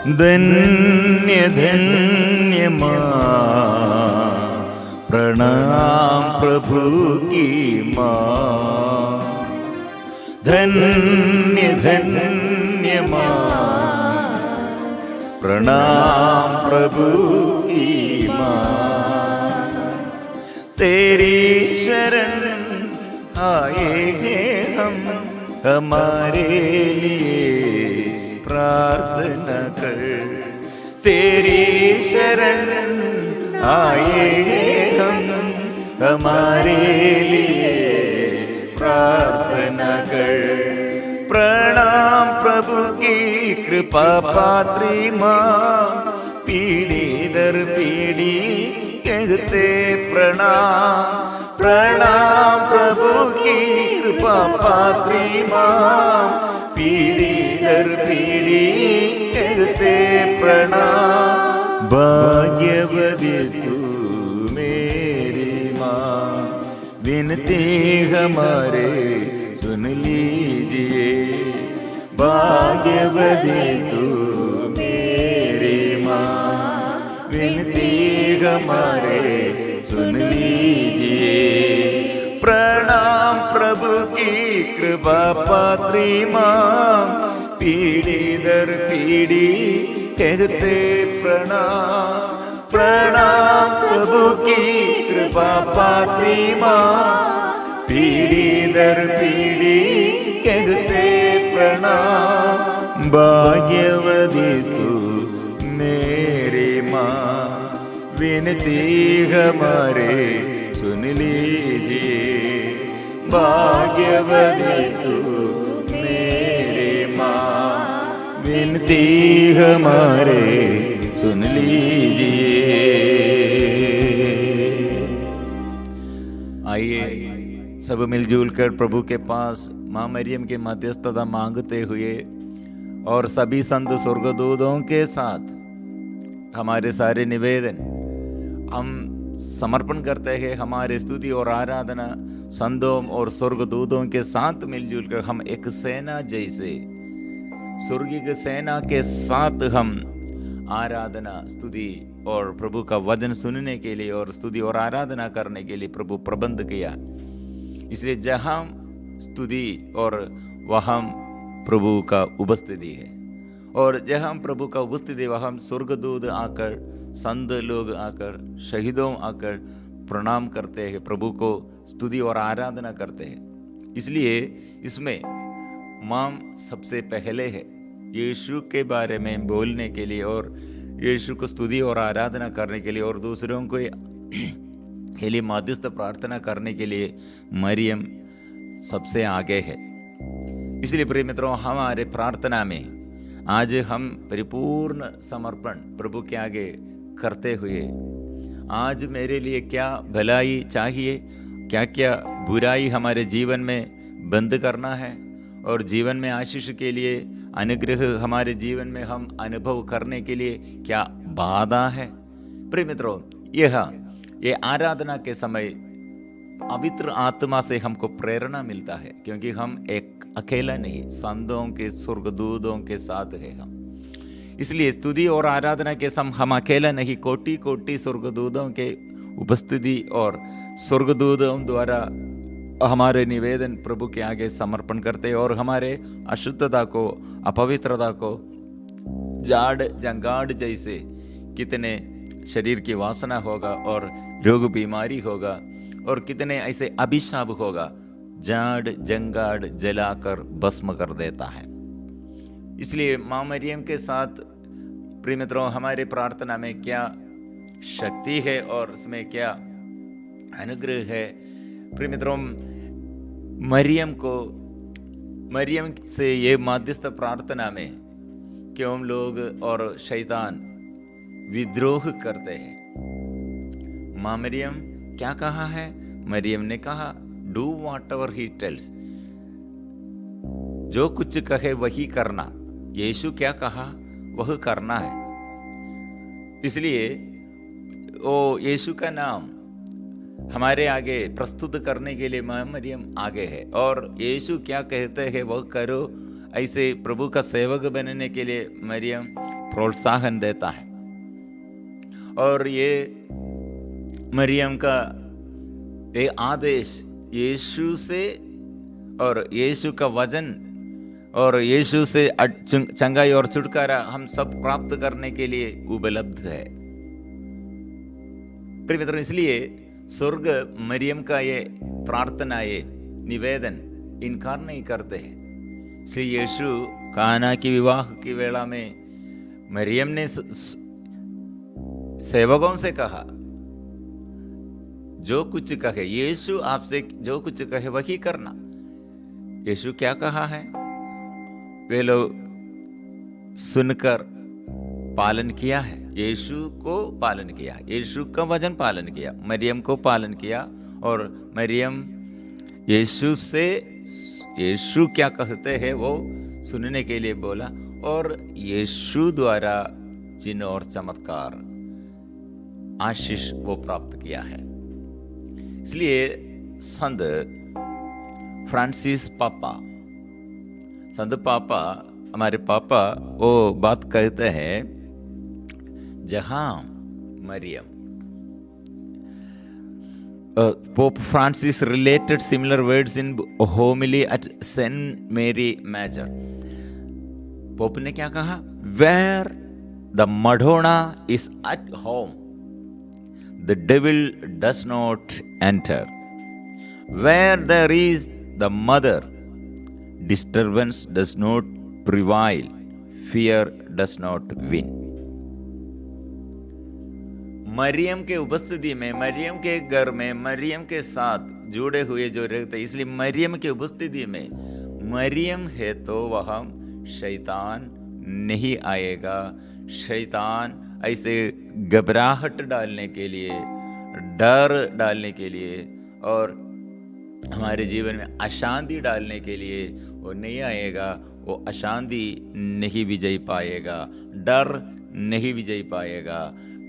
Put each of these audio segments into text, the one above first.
धन्य धन्य माँ, प्रणाम प्रभु की माँ। धन्य धन्य माँ, प्रणाम प्रभु की माँ। तेरी शरण आए हैं हम, हमारे लिए प्रार्थना कर। तेरी शरण आए हैं हम, हमारे लिए प्रार्थना कर। प्रणाम प्रभु की कृपा पात्री माँ, पीढ़ी दर पीढ़ी कहते प्रणाम। प्रणाम प्रभु की कृपा पात्री माँ, पीढ़ी दर पीढ़ी कहते प्रणाम। भाग्यवती तू मेरी माँ, विनती हमारे सुन लीजिए। भाग्यवती तू मेरी माँ, विनती हमारे सुन लीजिए। प्रणाम प्रभु की कृपा पात्री माँ, पीढ़ी दर पीढ़ी कहते प्रणाम। प्रणाम प्रभु की कृपा पात्री माँ, पीढ़ी दर पीढ़ी कहते प्रणाम। भाग्यवती तू मेरी माँ, विनती हमारे सुन लीजिए। भाग्यवती तू मेरी माँ, विनती हमारे सुन लीजिए। आइए सब मिलजुल कर प्रभु के पास माँ मरियम के मध्यस्थता मांगते हुए और सभी संत स्वर्गदूतों के साथ हमारे सारे निवेदन हम समर्पण करते हैं। हमारे स्तुति और आराधना संतों और स्वर्गदूतों के साथ मिलजुल कर हम एक सेना जैसे स्वर्गीय सेना के साथ हम आराधना स्तुति और प्रभु का वचन सुनने के लिए और स्तुति और आराधना करने के लिए प्रभु प्रबंध किया। इसलिए जहाँ स्तुति और वहाँ प्रभु का उपस्थिति है, और जहाँ प्रभु का उपस्थिति वहाँ स्वर्गदूत आकर, संत लोग आकर, शहीदों आकर प्रणाम करते हैं, प्रभु को स्तुति और आराधना करते हैं। इसलिए इसमें माँ सबसे पहले है यीशु के बारे में बोलने के लिए और यीशु को स्तुति और आराधना करने के लिए और दूसरों को के लिए मध्यस्थ प्रार्थना करने के लिए मरियम सबसे आगे है। इसलिए प्रिय मित्रों, हमारे प्रार्थना में आज हम परिपूर्ण समर्पण प्रभु के आगे करते हुए आज मेरे लिए क्या भलाई चाहिए, क्या क्या बुराई हमारे जीवन में बंद करना है और जीवन में आशीष के लिए अनुग्रह हमारे जीवन में हम अनुभव करने के लिए क्या बाधा है। प्रिय मित्रों, ये आराधना के समय पवित्र आत्मा से हमको प्रेरणा मिलता है, क्योंकि हम एक अकेला नहीं, संतों के स्वर्गदूतों के साथ है हम। इसलिए स्तुति और आराधना के समय हम अकेला नहीं, कोटि कोटि स्वर्गदूतों के उपस्थिति और स्वर्गदूतों द्वारा हमारे निवेदन प्रभु के आगे समर्पण करते हैं और हमारे अशुद्धता को, अपवित्रता को, जाड़ जंगाड़ जैसे कितने शरीर की वासना होगा और रोग बीमारी होगा और कितने ऐसे अभिशाप होगा, जाड़ जंगाड़ जलाकर भस्म कर देता है। इसलिए माँ मरियम के साथ प्रिय मित्रों हमारे प्रार्थना में क्या शक्ति है और उसमें क्या अनुग्रह है। प्रिय मित्रों, मरियम से ये मध्यस्थ प्रार्थना में क्यों लोग और शैतान विद्रोह करते हैं। माँ मरियम क्या कहा है? मरियम ने कहा do what ever he tells, जो कुछ कहे वही करना। यीशु क्या कहा वह करना है। इसलिए वो यीशु का नाम हमारे आगे प्रस्तुत करने के लिए माँ मरियम आगे है और यीशु क्या कहते हैं वह करो। ऐसे प्रभु का सेवक बनने के लिए मरियम प्रोत्साहन देता है। और ये मरियम का ये आदेश यीशु से और यीशु का वचन और यीशु से चंगाई और छुटकारा हम सब प्राप्त करने के लिए उपलब्ध है। प्रिय मित्रों, इसलिए स्वर्ग मरियम का ये प्रार्थना, ये निवेदन इनकार नहीं करते हैं। श्री यीशु काना की विवाह की वेला में मरियम ने सेवकों से कहा, जो कुछ कहे, यीशु आपसे जो कुछ कहे वही करना। यीशु क्या कहा है, वे लोग सुनकर पालन किया है। यीशु को पालन किया, यीशु का वचन पालन किया, मरियम को पालन किया। और मरियम यीशु क्या कहते हैं वो सुनने के लिए बोला, और यीशु द्वारा चिन्ह और चमत्कार आशीष वो प्राप्त किया है। इसलिए संत फ्रांसिस पापा हमारे पापा वो बात कहते हैं, जहां Maryam, Pope Francis related similar words in homily at St. Mary Major. Pope ने क्या कहा, Where the Madonna is at home, the devil does not enter. Where there is the mother, disturbance does not prevail, fear does not win. Maryam के उपस्थिति में, मरियम के घर में, मरियम के साथ जुड़े हुए जो रहते, इसलिए मरियम के उपस्थिति में मरियम है तो वह शैतान नहीं आएगा। शैतान ऐसे घबराहट डालने के लिए, डर डालने के लिए और हमारे जीवन में अशांति डालने के लिए वो नहीं आएगा। वो अशांति नहीं विजय पाएगा, डर नहीं विजय पाएगा।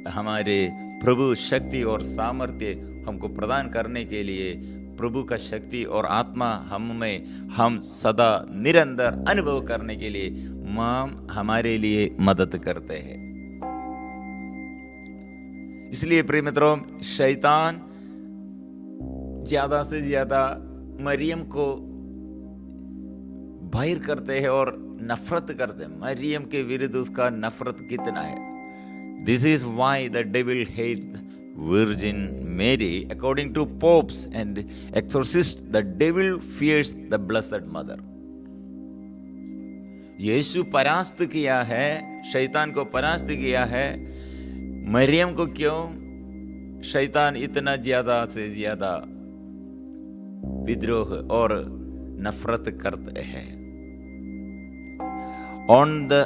हमारे प्रभु शक्ति और सामर्थ्य हमको प्रदान करने के लिए, प्रभु का शक्ति और आत्मा हम सदा निरंतर अनुभव करने के लिए हमारे लिए मदद करते हैं। इसलिए प्रिय मित्रों, शैतान ज्यादा से ज्यादा मरियम को बाहर करते हैं और नफरत करते हैं। मरियम के विरुद्ध उसका नफरत कितना है। This is why the devil hates the Virgin Mary. According to popes and exorcists, the devil fears the Blessed Mother. यीशु परास्त किया है, शैतान को परास्त किया है। मरियम को क्यों शैतान इतना ज्यादा से ज्यादा विद्रोह और नफरत करते हैं। On the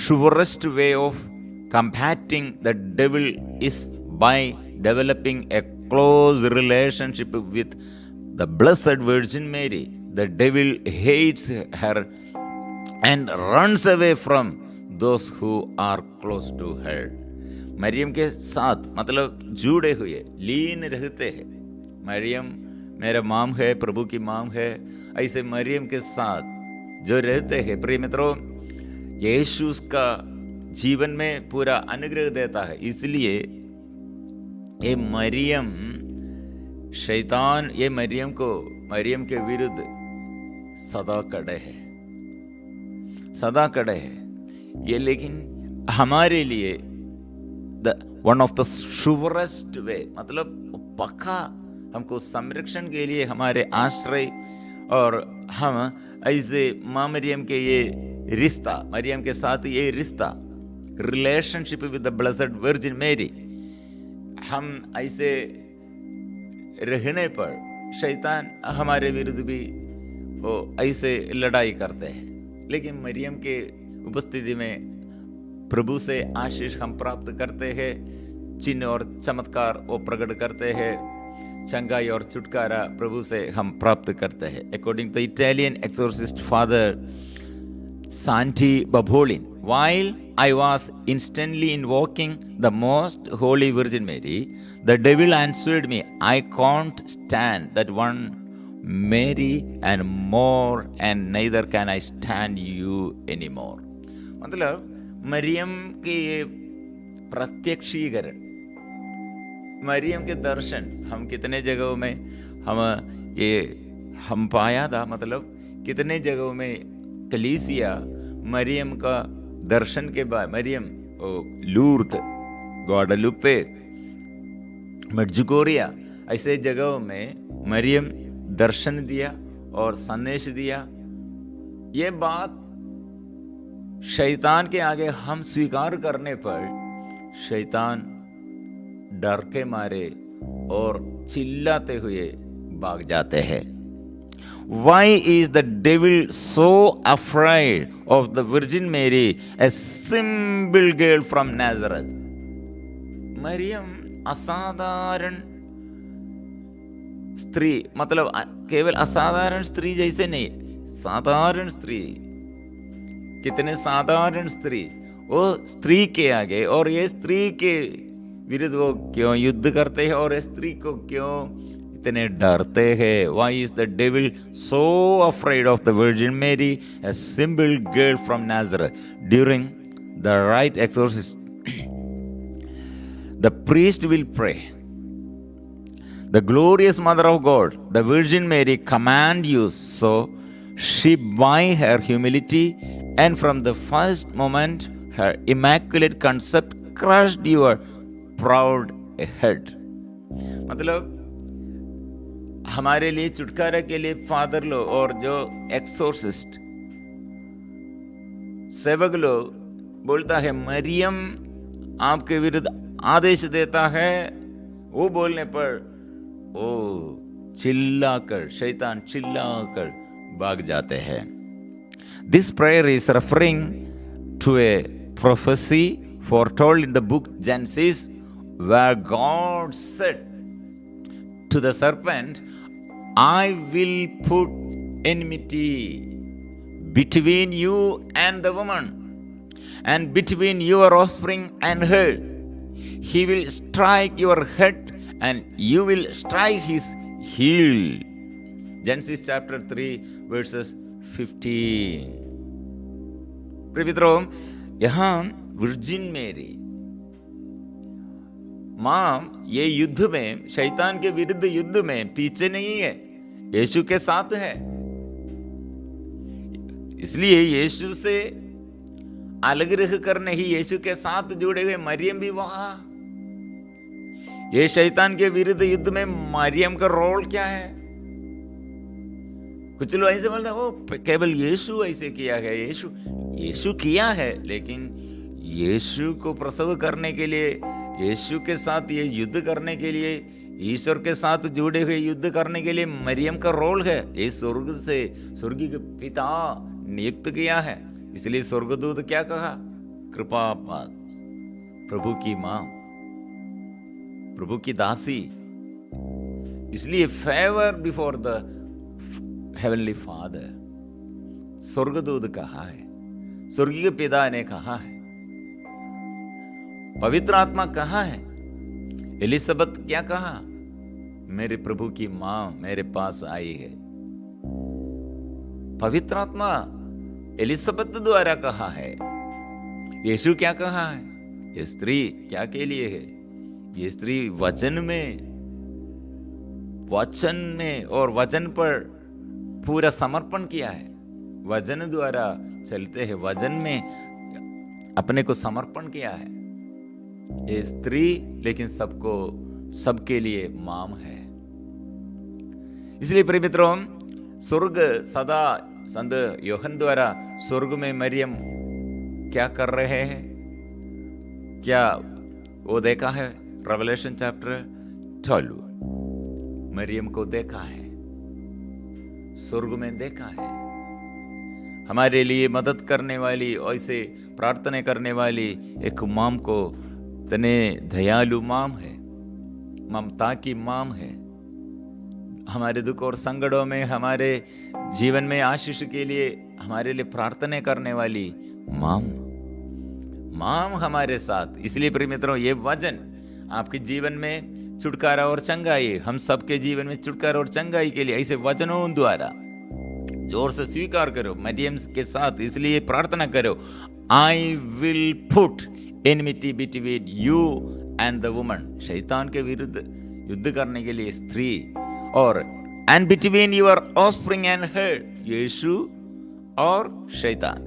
surest way of combating the devil is by developing a close relationship with the Blessed Virgin Mary. The devil hates her and runs away from those who are close to her. Maryam के साथ मतलब जुड़े हुए, लीन रहते हैं। मरियम मेरा माम है, प्रभु की माम है, ऐसे मरियम के साथ जो रहते हैं। प्रिय मित्रों, यीशु उसका जीवन में पूरा अनुग्रह देता है। इसलिए ये मरियम, शैतान ये मरियम के विरुद्ध सदा कड़े है, सदा कड़े है। ये लेकिन हमारे लिए वन ऑफ द श्योरेस्ट वे, मतलब पक्का हमको संरक्षण के लिए हमारे आश्रय, और हम ऐसे माँ मरियम के ये रिश्ता, मरियम के साथ ये रिश्ता, relationship with the blessed virgin मेरी, हम ऐसे रहने पर शैतान हमारे विरुद्ध भी वो ऐसे लड़ाई करते हैं। लेकिन मरियम के उपस्थिति में प्रभु से आशीष हम प्राप्त करते हैं, चिन्ह और चमत्कार वो प्रकट करते हैं, चंगाई और छुटकारा प्रभु से हम प्राप्त करते हैं। According to the Italian exorcist father Santi Babolin, while I was instantly invoking the most holy Virgin Mary, the devil answered me, I can't stand that one Mary and more, and neither can I stand you anymore. मतलब मरियम के ये प्रत्यक्षीकरण, मरियम के दर्शन हम कितने जगहों में हम पाया था, मतलब कितने जगहों में कलीसिया मरियम का दर्शन के बाद, मरियम लूर्द, ग्वाडालुपे, मेडजुगोरिया, ऐसे जगहों में मरियम दर्शन दिया और संदेश दिया। ये बात शैतान के आगे हम स्वीकार करने पर शैतान डर के मारे और चिल्लाते हुए भाग जाते हैं। Why is the devil so afraid of the Virgin Mary, a simple girl from Nazareth? Maryam असाधारण स्त्री, मतलब केवल असाधारण स्त्री जैसे नहीं, साधारण स्त्री। कितने साधारण स्त्री, वो स्त्री के आगे, और ये स्त्री के विरुद्ध वो क्यों युद्ध करते हैं और स्त्री को क्यों इतने डरते हैं? Why is the devil so afraid of the Virgin Mary, a simple girl from Nazareth? During the rite exorcism, the priest will pray, the glorious Mother of God, the Virgin Mary, command you. So she, by her humility and from the first moment, her immaculate concept, crushed your proud head. मतलब हमारे लिए छुटकारा के लिए father लोग और जो एक्सोर्सिस्ट सेवक लोग बोलता है, मरियम आपके विरुद्ध आदेश देता है, वो बोलने पर ओ चिल्लाकर, शैतान चिल्लाकर भाग जाते हैं। This prayer is referring to a prophecy foretold in the book Genesis, where God said to the serpent, I will put enmity between you and the woman, and between your offspring and her. He will strike your head, and you will strike his heel. Genesis chapter 3 verses 15. प्रियमित्रों, यहाँ virgin मेरी माँ ये युद्ध में, शैतान के विरुद्ध युद्ध में पीछे नहीं है, यीशु के साथ है। इसलिए यीशु से अलग रहकर नहीं, यीशु के साथ जुड़े हुए मरियम भी वहां। ये शैतान के विरुद्ध युद्ध में मरियम का रोल क्या है? कुछ लोग ऐसे बोलते हैं, वो केवल यीशु ऐसे किया है, यीशु किया है, लेकिन यीशु को प्रसव करने के लिए, यीशु के साथ ये युद्ध करने के लिए, ईश्वर के साथ जुड़े हुए युद्ध करने के लिए मरियम का रोल है। ये स्वर्ग से, स्वर्गीय के पिता नियुक्त किया है। इसलिए स्वर्गदूत क्या कहा? कृपा पात्र, प्रभु की मां, प्रभु की दासी। इसलिए favour before the heavenly father, स्वर्गदूत कहा है, स्वर्गीय पिता ने कहा है, पवित्र आत्मा कहा है। एलिसबेथ क्या कहा? मेरे प्रभु की मां मेरे पास आई है। पवित्र आत्मा एलिसबेथ द्वारा कहा है। यीशु क्या कहा है? ये स्त्री क्या के लिए है? ये स्त्री वचन में और वचन पर पूरा समर्पण किया है। वचन द्वारा चलते हैं, वचन में अपने को समर्पण किया है। ये स्त्री लेकिन सबके लिए माम है। इसलिए प्रिय मित्रों, स्वर्ग सदा संत योहन द्वारा स्वर्ग में मरियम क्या कर रहे हैं, क्या वो देखा है? रेवलेशन चैप्टर 12 मरियम को देखा है, स्वर्ग में देखा है। हमारे लिए मदद करने वाली, ऐसे प्रार्थना करने वाली एक माम को, तने दयालु माम है, ममता की माम है। हमारे दुख और संकटों में, हमारे जीवन में आशीष के लिए हमारे लिए प्रार्थना करने वाली माम हमारे साथ। इसलिए प्रिय मित्रों, ये वचन आपके जीवन में छुटकारा और चंगाई, हम सबके जीवन में छुटकारा और चंगाई के लिए ऐसे वचनों द्वारा जोर से स्वीकार करो मरियम के साथ, इसलिए प्रार्थना करो, I will put enmity between you and the woman, शैतान के विरुद्ध युद्ध करने के लिए स्त्री, और and between your offspring and her, यीशु और शैतान।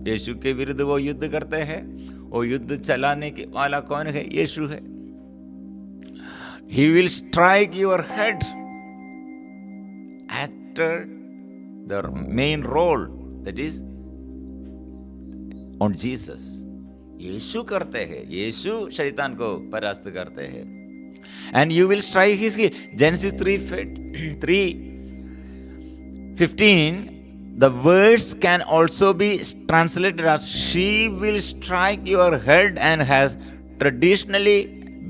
यीशु के विरुद्ध वो युद्ध करते हैं, वो युद्ध चलाने के वाला कौन है? यीशु है। He will strike your head. Actor the main role, that is on Jesus. यीशु करते हैं, यीशु शैतान को परास्त करते हैं। And you will strike his heel. Genesis 3:15. The words can also be translated as she will strike your head, and has traditionally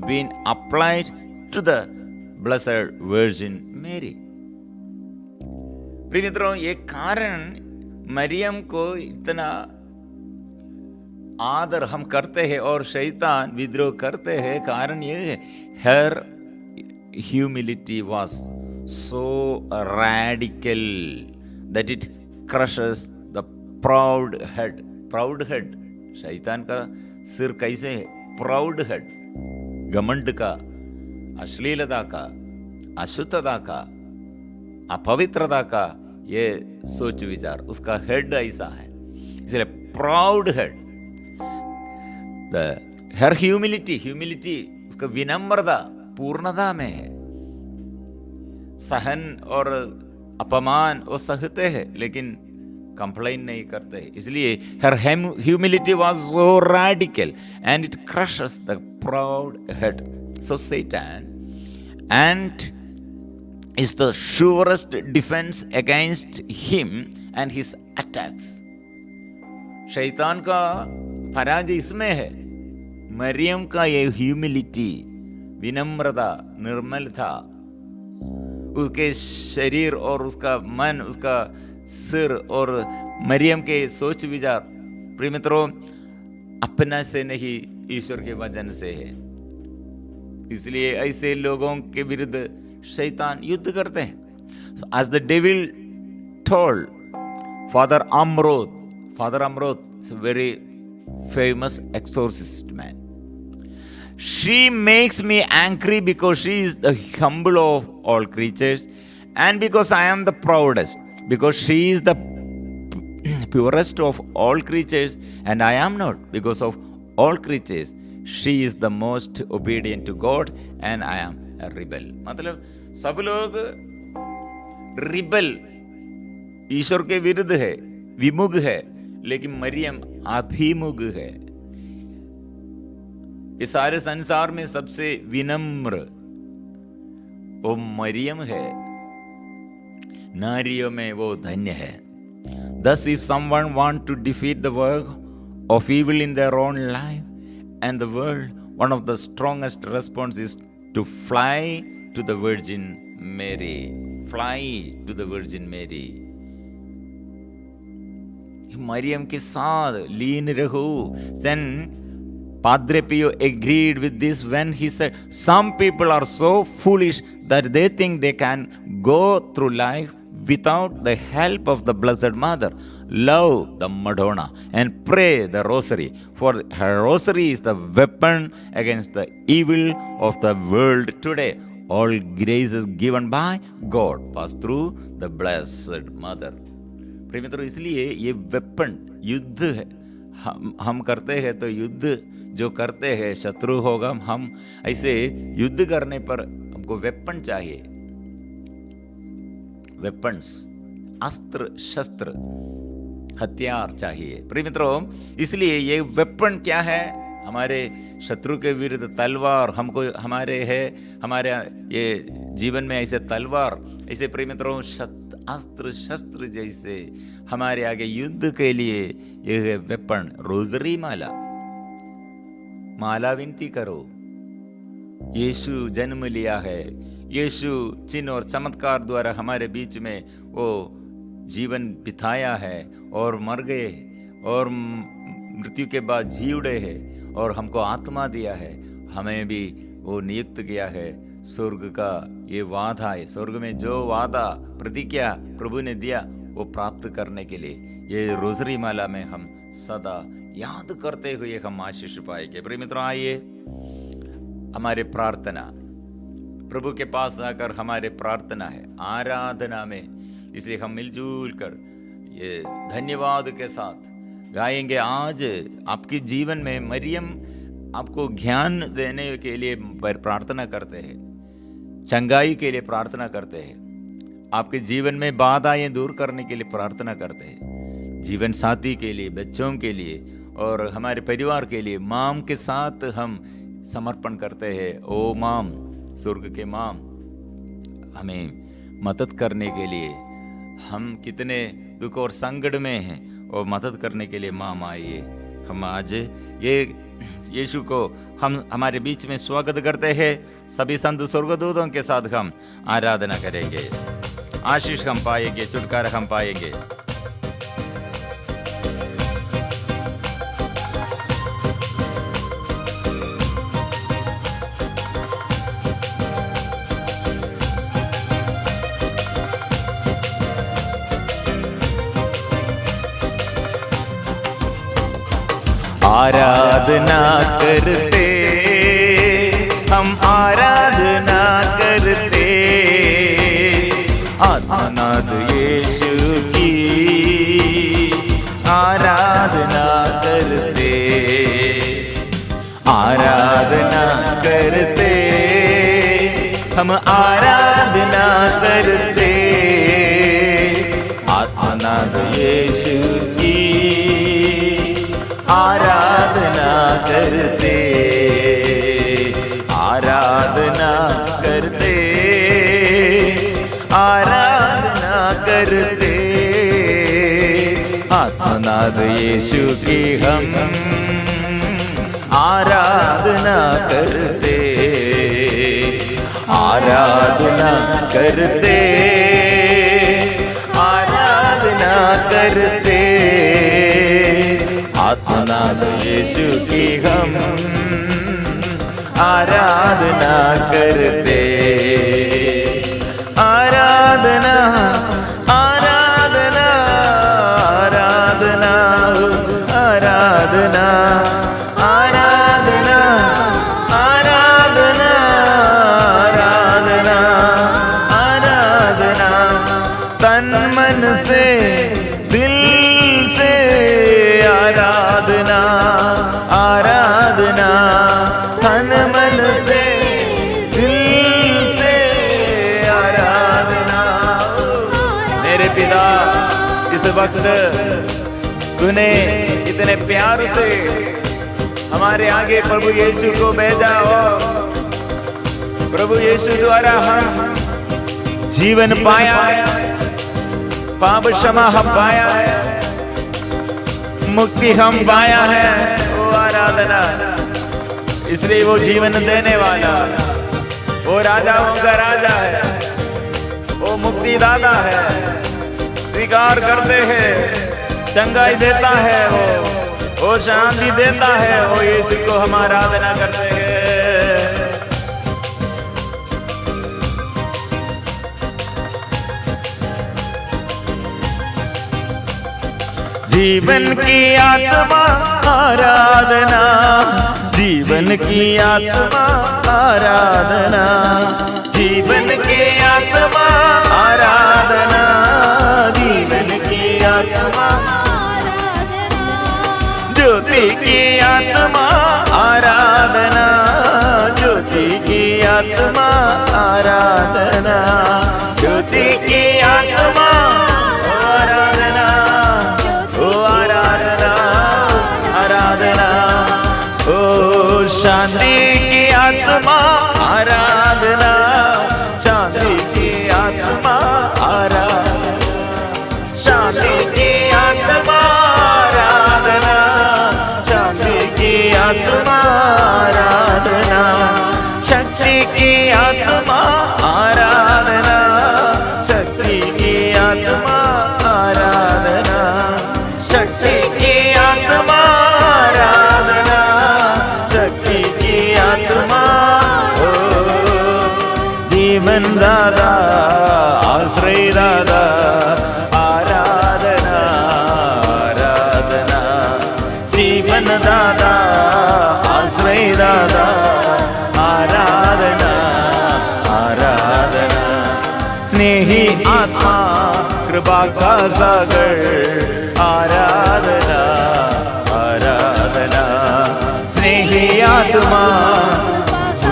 been applied to the Blessed Virgin Mary. प्रिय मित्रों, ये कारण मरियम को इतना आदर हम करते हैं और शैतान विद्रोह करते हैं, कारण ये है, her humility was so radical that it crushes the proud head. Proud head, शैतान का सिर कैसे है? Proud head, घमंड का, अश्लीलता का, अशुद्धता का, अपवित्रता का ये सोच विचार, उसका हेड ऐसा है, इसलिए प्राउड हेड। हर ह्यूमिलिटी, उसका विनम्रता पूर्णता में है। सहन और अपमान वो सहते हैं, लेकिन कंप्लेन नहीं करते, इसलिए her humility was so radical and it crushes the proud head. So Satan and is the surest defense against him and his attacks. शैतान का पराजय इसमें है, मरियम का ये ह्यूमिलिटी, विनम्रता, निर्मलता, उसके शरीर और उसका मन, उसका सिर और मरियम के सोच विचार, प्रिय मित्रों, अपना से नहीं, ईश्वर के वचन से है। इसलिए ऐसे लोगों के विरुद्ध शैतान युद्ध करते हैं। As the devil told Father Amroth is a very famous exorcist man. She makes me angry because she is the humble of all creatures, and because I am the proudest, because she is the purest of all creatures, and I am not, because of all creatures she is the most obedient to God, and I am a rebel. मतलब सब लोग rebel, ईश्वर के विरुद्ध है, विमुख है, लेकिन मरियम अभिमुख है। इस सारे संसार में सबसे विनम्र वो मरियम है, नारियों में वो धन्य है। Thus if someone want to defeat the work of evil in their own life and the world, one of the strongest response is to fly to the Virgin Mary. Fly to the Virgin Mary. Maryam के साथ लीन रहो। Then Padre Pio agreed with this when he said, some people are so foolish that they think they can go through life without the help of the Blessed Mother. Love the Madonna and pray the Rosary, for her Rosary is the weapon against the evil of the world today. All graces given by God pass through the Blessed Mother. प्रिय मित्रों, इसलिए ये weapon युद्ध है, हम करते हैं तो युद्ध जो करते हैं शत्रु होगा, हम ऐसे युद्ध करने पर हमको वेपन चाहिए, वेपन्स, अस्त्र शस्त्र हथियार चाहिए। प्रिय मित्रों, इसलिए ये वेपन क्या है? हमारे शत्रु के विरुद्ध तलवार हमको हमारे ये जीवन में ऐसे तलवार, ऐसे प्रिय मित्रों अस्त्र शस्त्र जैसे हमारे आगे युद्ध के लिए ये है वेपन। रोजरी माला विनती करो, यीशु जन्म लिया है, यीशु चिन्ह और चमत्कार द्वारा हमारे बीच में वो जीवन बिताया है और मर गए और मृत्यु के बाद जी उड़े हैं और हमको आत्मा दिया है, हमें भी वो नियुक्त किया है। स्वर्ग का ये वादा है, स्वर्ग में जो वादा प्रतिज्ञा प्रभु ने दिया वो प्राप्त करने के लिए ये रोजरी माला में हम सदा याद करते हुए हम आशीष पाएंगे। प्रिय मित्रों, आइए हमारे प्रार्थना प्रभु के पास आकर हमारे प्रार्थना है आराधना में, इसलिए हम मिलजुल कर ये धन्यवाद के साथ गाएंगे। आज आपके जीवन में मरियम आपको ज्ञान देने के लिए प्रार्थना करते हैं, चंगाई के लिए प्रार्थना करते हैं, आपके जीवन में बाधाएं दूर करने के लिए प्रार्थना करते हैं, जीवन साथी के लिए, बच्चों के लिए और हमारे परिवार के लिए माम के साथ हम समर्पण करते हैं। ओ माम, स्वर्ग के माम, हमें मदद करने के लिए, हम कितने दुख और संकट में हैं और मदद करने के लिए माम आइए। हम आज ये यीशु को हम हमारे बीच में स्वागत करते हैं। सभी संत स्वर्गदूतों के साथ हम आराधना करेंगे, आशीष हम पाएंगे, छुटकारा हम पाएंगे। आराधना करते हम, आराधना करते आत्मनाद यीशु की आराधना करते, आराधना करते हम, आराधना करते आत्मनाद यीशु की आराधना करते, आराधना करते, आराधना करते आत्मनाद यीशु की हम आराधना करते, आराधना करते, आराधना करते आत्मनाद यीशु की हम आराधना करते, आराधना, आराधना, आराधना, आराधना, आराधना, आराधना, आराधना, आराधना तन मन से दिल से आराधना, आराधना तन मन से दिल से आराधना। मेरे पिता, इस वक्त तूने इतने प्यार से हमारे आगे प्रभु यीशु को भेजा और प्रभु यीशु द्वारा हम जीवन पाया है, पाप क्षमा हम पाया है, मुक्ति हम पाया है। वो आराधना, इसलिए वो जीवन देने वाला, वो राजाओं का राजा है, वो मुक्ति दाता है, स्वीकार करते हैं, चंगाई देता है, वो शांति देता है। वो यीशु को हम आराधना करते हैं। जीवन की आत्मा आराधना, जीवन की आत्मा आराधना, जीवन की आत्मा आराधना, जीवन की आत्मा ज्योति की आत्मा आराधना, ज्योति की आत्मा आराधना, ज्योति की आत्मा आराधना, ओ आराधना, आराधना, ओ शांति की आत्मा आराधना, शांति की आत्मा आराधना, शांति की आत्मा आराधना, शांति की आत्मा आराधना, शक्ति की आत्मा आराधना, शक्ति की आत्मा आराधना, शक्ति की आत्मा आराधना, शक्ति की आत्मा। जीवन दादा, आश्रय दादा, आराधना कृपा का सागर आराधना आराधना, स्नेही आत्मा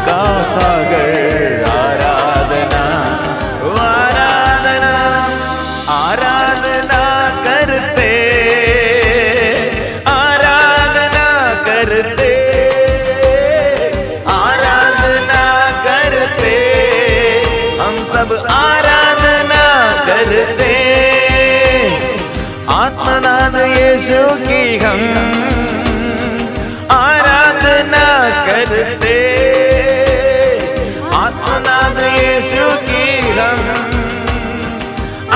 का सागर आराधना आराधना आराधना करते आराधना करते आराधना करते हम सब आराधना करते आत्मनाद यीशु की हम आराधना करते आत्मनाद यीशु की हम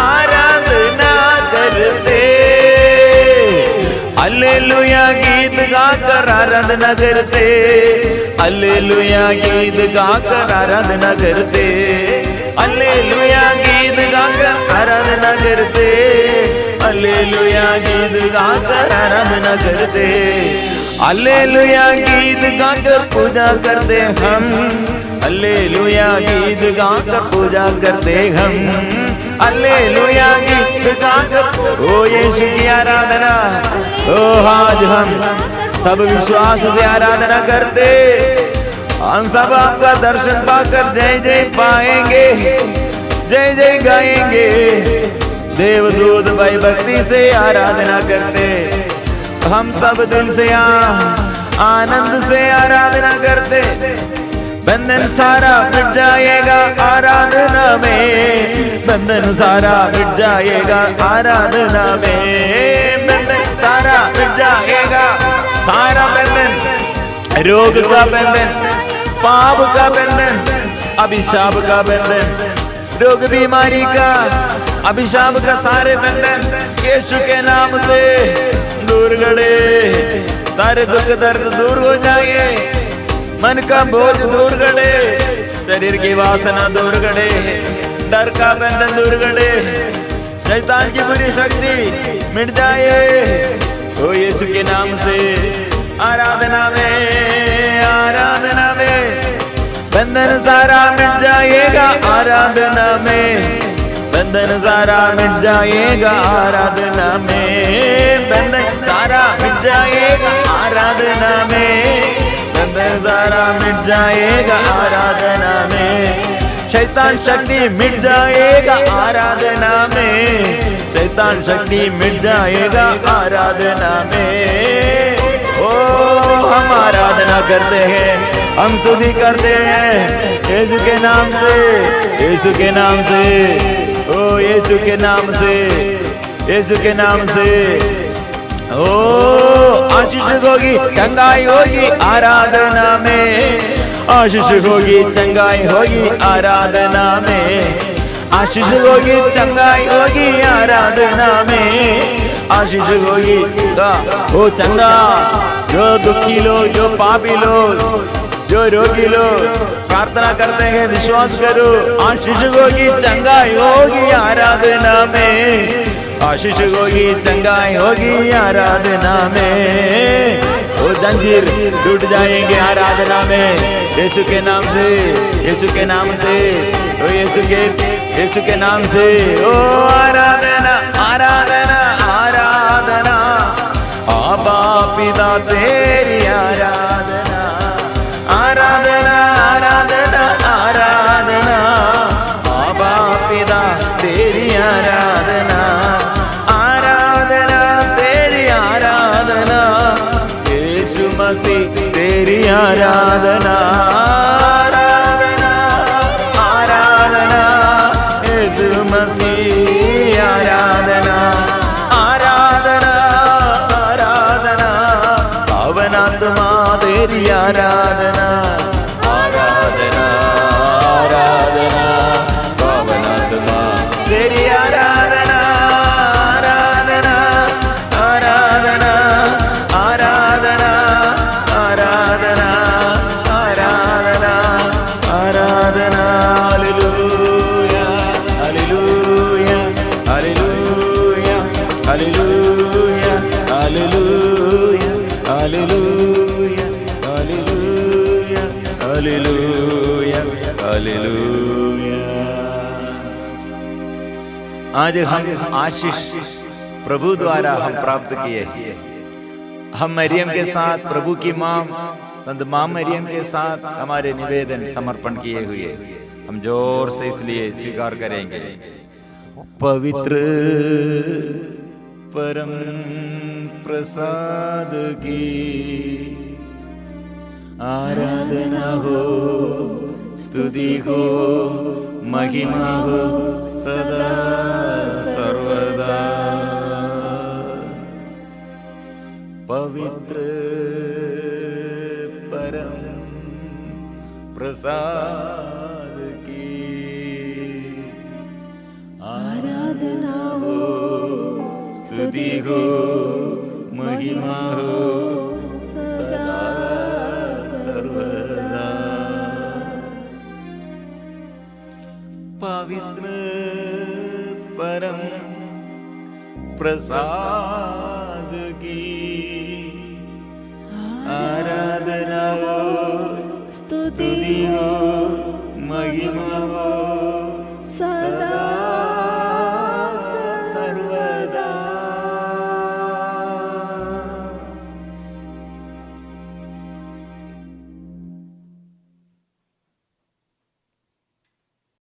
आराधना करते हालेलुया गीत गाकर आराधना करते हालेलुया गीत गाकर आराधना करते हालेलुया गीत गाकर आराधना करते हालेलुया गीत गाकर आराधना करते हालेलुया गीत गाकर पूजा करते हम हालेलुया गीत गाकर पूजा करते हम हालेलुया गीत गाकर ओ यीशु की आराधना ओ आज हम सब विश्वास से आराधना करते हम सब आपका दर्शन पाकर जय जय पाएंगे जय जय गाएंगे देवदूत भाई भक्ति से आराधना करते हम सब दिल से आनंद से आराधना करते बंधन सारा मिट जाएगा आराधना में बंधन सारा मिट जाएगा आराधना में बंधन सारा मिट जाएगा सारा बंधन रोग का बंधन पाप का बंधन अभिशाप का बंधन रोग बीमारी का अभिशाप का सारे बंधन यीशु के नाम से दूर गड़े सारे दुख दर्द दूर हो जाए मन का बोझ दूर गड़े शरीर की वासना दूर गड़े डर का बंधन दूर गड़े शैतान की बुरी शक्ति मिट जाए ओ यीशु के नाम से आराधना में बंधन सारा मिट जाएगा आराधना में बंधन सारा मिट जाएगा आराधना में बंधन सारा मिट जाएगा आराधना में बंधन सारा मिट जाएगा आराधना में शैतान शक्ति मिट जाएगा आराधना में शैतान शक्ति मिट जाएगा आराधना में ओ हम आराधना करते हैं हम स्तुति करते हैं यीशु के नाम से यीशु के नाम से ओ यीशु के नाम से यीशु के नाम से ओ आशीष होगी चंगाई होगी आराधना में आशीष होगी चंगाई होगी आराधना में आशीष होगी चंगाई होगी आराधना में आशीष होगी ओ चंगा जो दुखी लोग जो पापी लोग जो रोगी लोग प्रार्थना करते हैं विश्वास करो आशीष होगी चंगाई होगी आराधना में आशीष होगी चंगाई होगी आराधना में वो जंजीर टूट जाएंगे आराधना में यीशु के नाम से यीशु के नाम से ओ यीशु के नाम से ओ आराधना आराधना आराधना आबा पिता तेरी आराधना आराधना आराधना आराधना आबा पिता तेरी आराधना आराधना तेरी आराधना यीशु मसीह तेरी आराधना आराधना आराधना यीशु मसीह आराधना आराधना आराधना पवन आत्मा तेरी आराधना आराधना आराधना पवन आत्मा तेरी आराधना आराधना आराधना आराधना आराधना आराधना आज हम आशीष प्रभु द्वारा हम प्राप्त किए। हम मरियम के साथ, प्रभु की माँ संत माँ मरियम के साथ हमारे निवेदन समर्पण किए हुए हम जोर से इसलिए स्वीकार करेंगे। पवित्र परम प्रसाद की आराधना हो, स्तुति हो, महिमा हो सदा सर्वदा। पवित्र परम प्रसाद की आराधना हो, स्तुति हो, महिमा हो सदा सर्वदा। पवित्र परम प्रसाद की आराधना हो, स्तुति हो, महिमा